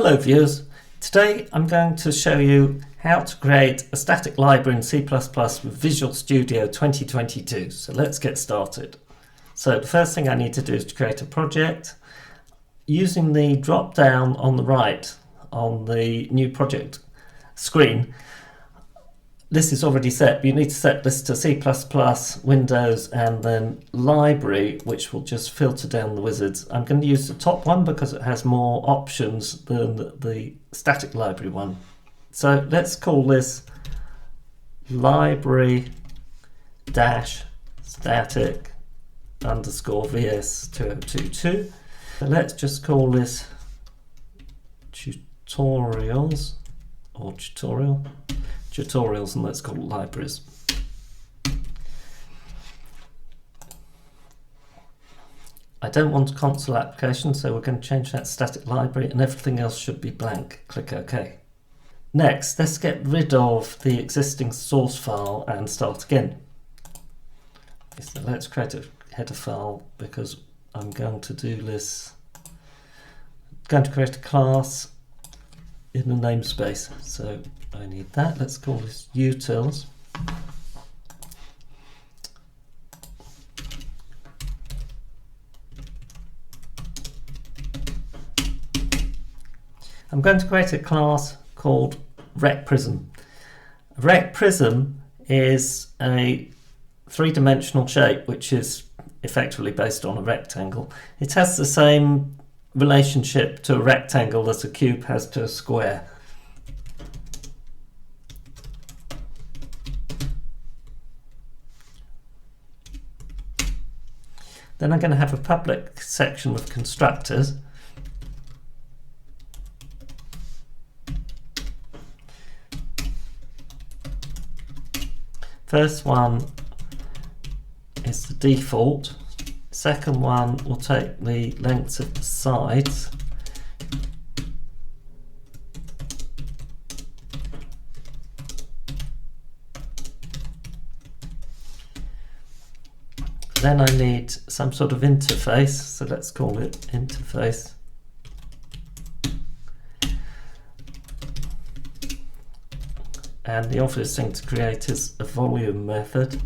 Hello viewers, today I'm going to show you how to create a static library in C++ with Visual Studio 2022. So let's get started. So the first thing I need to do is to create a project. Using the drop down on the right on the new project screen, this is already set, but you need to set this to C++, Windows, and then Library, which will just filter down the wizards. I'm going to use the top one because it has more options than the static library one. So let's call this library dash static underscore VS2022. So let's just call this tutorials or tutorials, and let's call it libraries. I don't want a console application, so we're going to change that to static library, and everything else should be blank. Click OK. Next, let's get rid of the existing source file and start again. So let's create a header file because I'm going to do this. I'm going to create a class in the namespace, so I need that. Let's call this utils. I'm going to create a class called recprism. Recprism is a three-dimensional shape which is effectively based on a rectangle. It has the same relationship to a rectangle as a cube has to a square. Then I'm going to have a public section with constructors. First one is the default. Second one will take the lengths of the sides. Then I need some sort of interface, so let's call it interface. And the obvious thing to create is a volume method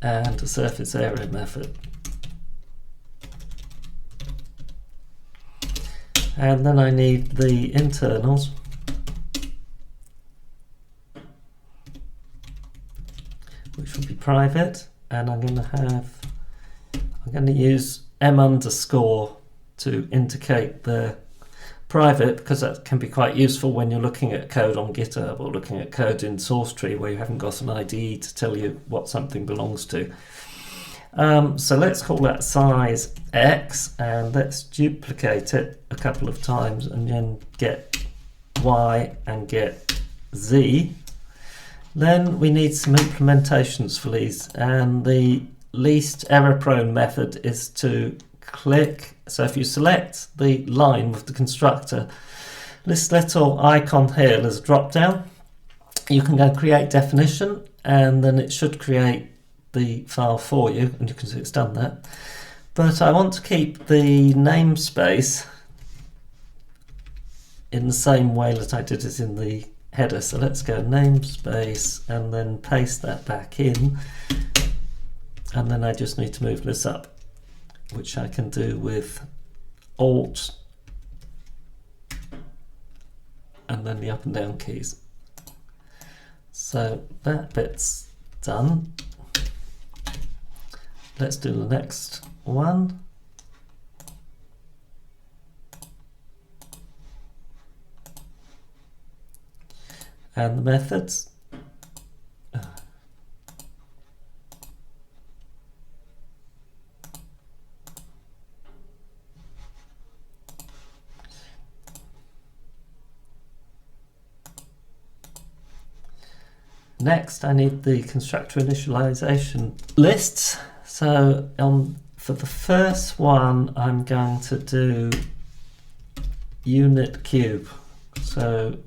and a surface area method. And then I need the internals. Which will be private, and I'm going to use m underscore to indicate the private, because that can be quite useful when you're looking at code on GitHub or looking at code in SourceTree where you haven't got an IDE to tell you what something belongs to. So let's call that size X, and let's duplicate it a couple of times and then get Y and get Z. Then we need some implementations for these, and the least error prone method is to click. So if you select the line with the constructor, this little icon here, there's a drop down. You can go create definition, and then it should create the file for you, and you can see it's done that. But I want to keep the namespace in the same way that I did it in the header. So let's go namespace and then paste that back in, and then I just need to move this up, which I can do with Alt and then the up and down keys. So that bit's done. Let's do the next one. And the methods. Next, I need the constructor initialization lists. So for the first one, I'm going to do unit cube. So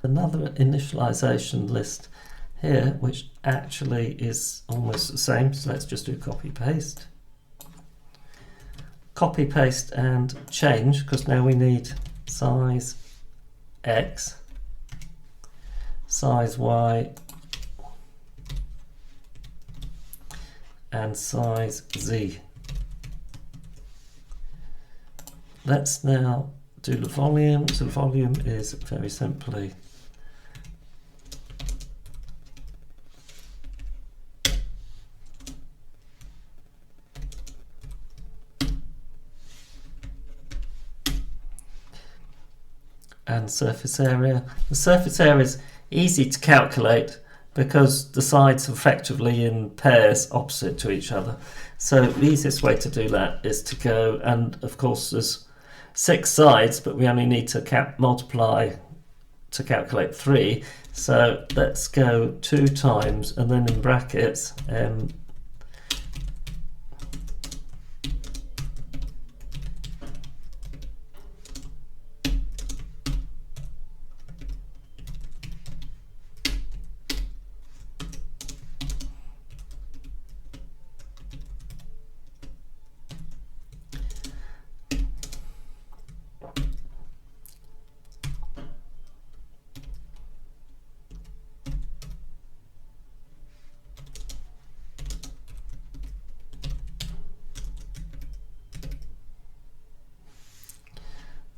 another initialization list here, which actually is almost the same. So let's just do copy paste. Copy paste and change, because now we need size X, size Y, and size Z. Let's now do the volume. So the volume is very simply and surface area. The surface area is easy to calculate because the sides are effectively in pairs opposite to each other. So the easiest way to do that is to go, and of course there's 6 sides, but we only need to multiply to calculate 3. So let's go 2 times, and then in brackets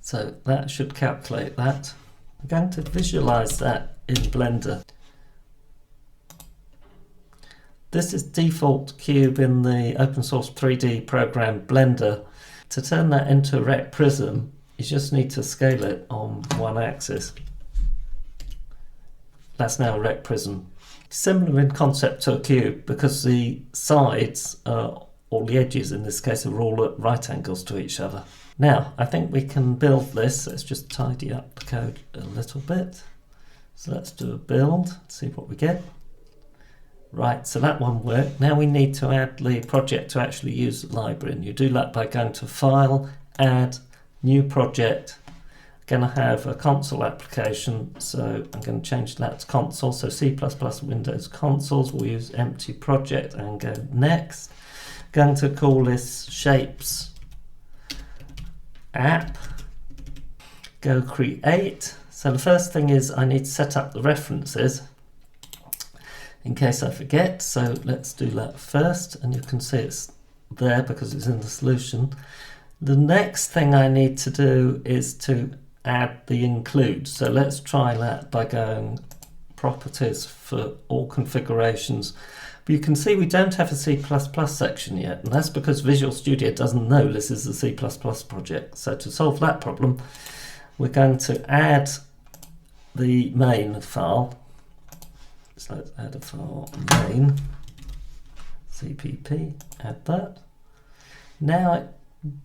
so that should calculate that. I'm going to visualize that in Blender. This is default cube in the open source 3D program Blender. To turn that into a rect prism, you just need to scale it on one axis. That's now a rect prism. Similar in concept to a cube, because the sides, or the edges in this case, are all at right angles to each other. Now, I think we can build this. Let's just tidy up the code a little bit. So let's do a build, see what we get. Right, so that one worked. Now we need to add the project to actually use the library, and you do that by going to File, Add, New Project. I'm going to have a console application, so I'm going to change that to console. So C++ Windows consoles, we'll use empty project and go next. Going to call this shapes app, go create. So the first thing is I need to set up the references in case I forget, so let's do that first, and you can see it's there because it's in the solution. The next thing I need to do is to add the include, so let's try that by going properties for all configurations. But you can see we don't have a C++ section yet, and that's because Visual Studio doesn't know this is a C++ project. So to solve that problem, we're going to add the main file. So let's add a file main, CPP, add that. Now it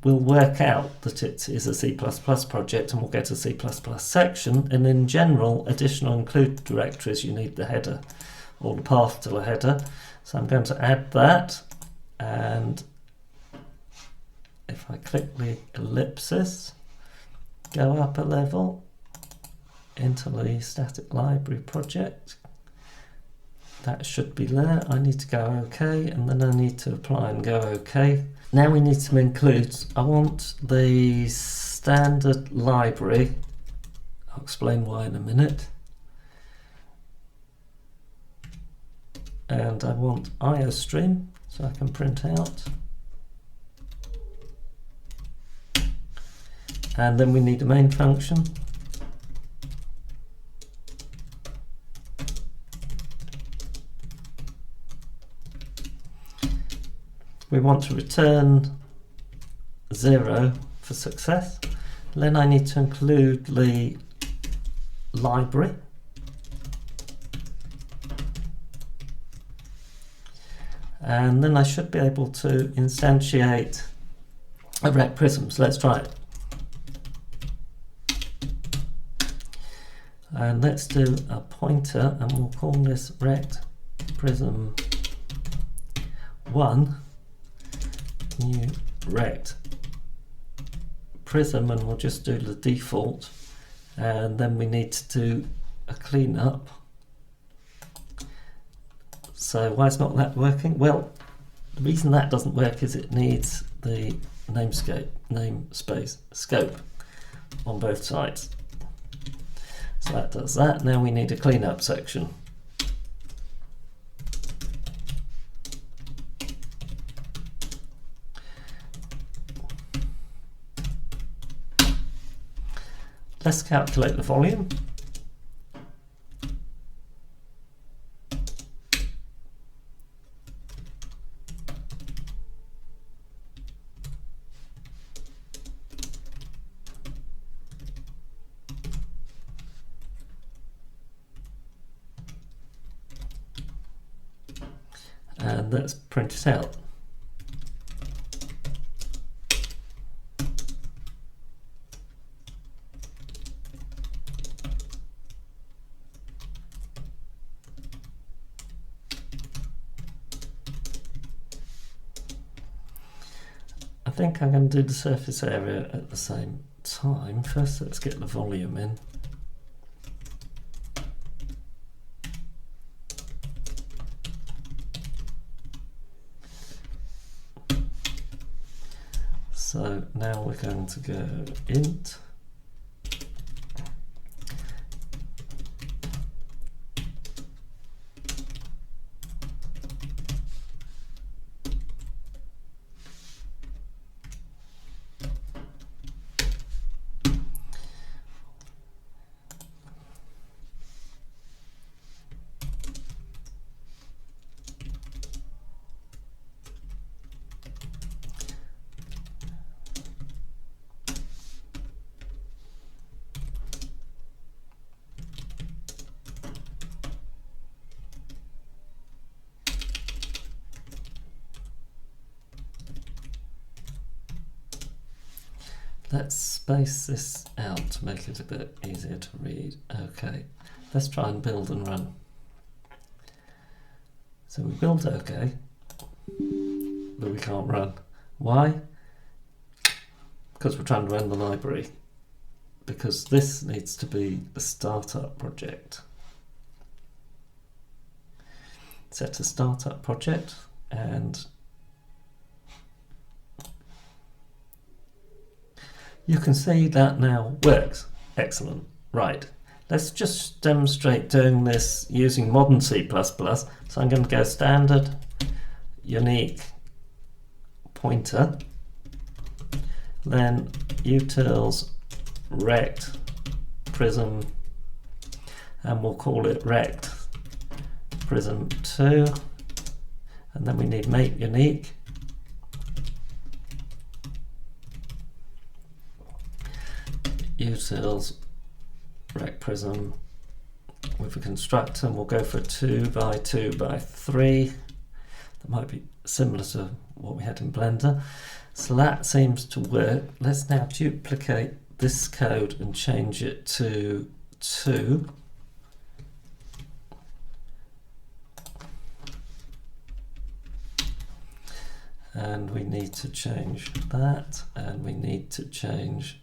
will work out that it is a C++ project, and we'll get a C++ section, and in general, additional include directories, you need the header or the path to the header. So I'm going to add that, and if I click the ellipsis, go up a level into the static library project, that should be there. I need to go OK, and then I need to apply and go OK. Now we need some includes. I want the standard library, I'll explain why in a minute. And I want IOStream, so I can print out. And then we need a main function. We want to return 0 for success. Then I need to include the library. And then I should be able to instantiate a rect prism. So let's try it. And let's do a pointer, and we'll call this rect prism 1, new rect prism, and we'll just do the default. And then we need to do a cleanup. So why is not that working? Well, the reason that doesn't work is it needs the namespace scope on both sides. So that does that. Now we need a cleanup section. Let's calculate the volume. And let's print it out. I think I'm going to do the surface area at the same time. First, let's get the volume in. So now we're going to go int Let's space this out to make it a bit easier to read. Okay, let's try and build and run. So we build OK, but we can't run. Why? Because we're trying to run the library. Because this needs to be a startup project. Set a startup project, and you can see that now works. Excellent. Right. Let's just demonstrate doing this using modern C++. So I'm going to go standard, unique, pointer, then utils rect prism, and we'll call it rect prism 2, and then we need make unique. Utils rect prism with a constructor, and we'll go for 2 by 2 by 3. That might be similar to what we had in Blender. So that seems to work. Let's now duplicate this code and change it to 2. And we need to change that, and we need to change.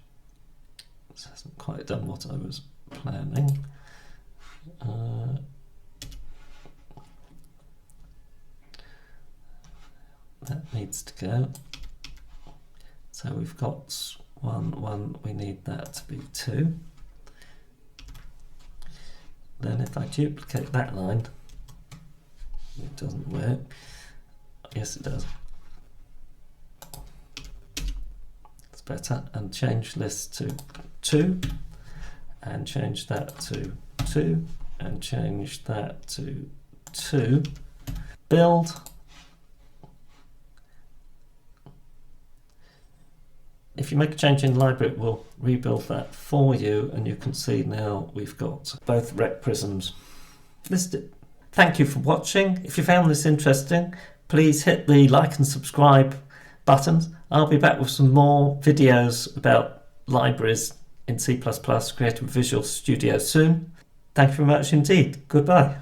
This hasn't quite done what I was planning. That needs to go. So we've got 1, 1, we need that to be 2. Then if I duplicate that line, it doesn't work. Yes, it does. It's better. And change this to 2, and change that to 2, and change that to 2. Build. If you make a change in library, it will rebuild that for you, and you can see now we've got both rect prisms listed. Thank you for watching. If you found this interesting, please hit the like and subscribe buttons. I'll be back with some more videos about libraries in C++, Creative Visual Studio soon. Thank you very much indeed. Goodbye.